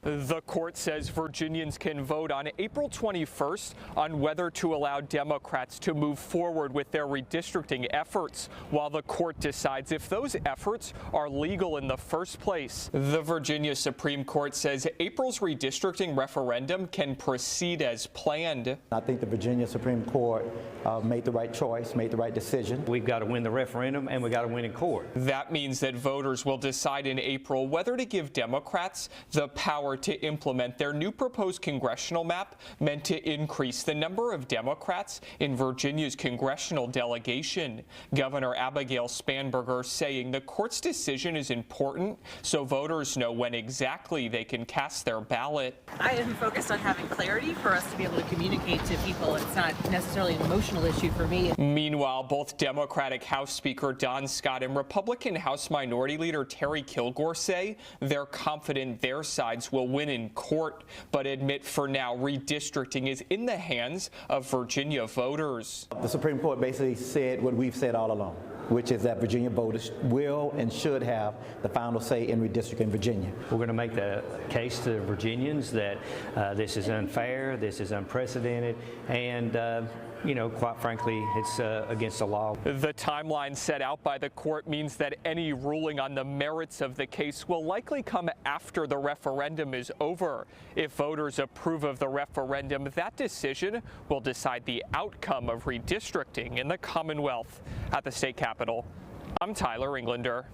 The court says Virginians can vote on April 21st on whether to allow Democrats to move forward with their redistricting efforts, while the court decides if those efforts are legal in the first place. The Virginia Supreme Court says April's redistricting referendum can proceed as planned. I think the Virginia Supreme Court made the right choice, made the right decision. We've got to win the referendum and we got to win in court. That means that voters will decide in April whether to give Democrats the power to implement their new proposed congressional map meant to increase the number of Democrats in Virginia's congressional delegation. Governor Abigail Spanberger saying the court's decision is important so voters know when exactly they can cast their ballot. I am focused on having clarity for us to be able to communicate to people. It's not necessarily an emotional issue for me. Meanwhile, both Democratic House Speaker Don Scott and Republican House Minority Leader Terry Kilgore say they're confident their sides will win in court, but admit for now redistricting is in the hands of Virginia voters. The Supreme Court basically said what we've said all along, which is that Virginia voters will and should have the final say in redistricting in Virginia. We're going to make the case to Virginians that this is unfair, this is unprecedented, and quite frankly, it's against the law. The timeline set out by the court means that any ruling on the merits of the case will likely come after the referendum is over. If voters approve of the referendum, that decision will decide the outcome of redistricting in the Commonwealth. At the state capitol, I'm Tyler Englander.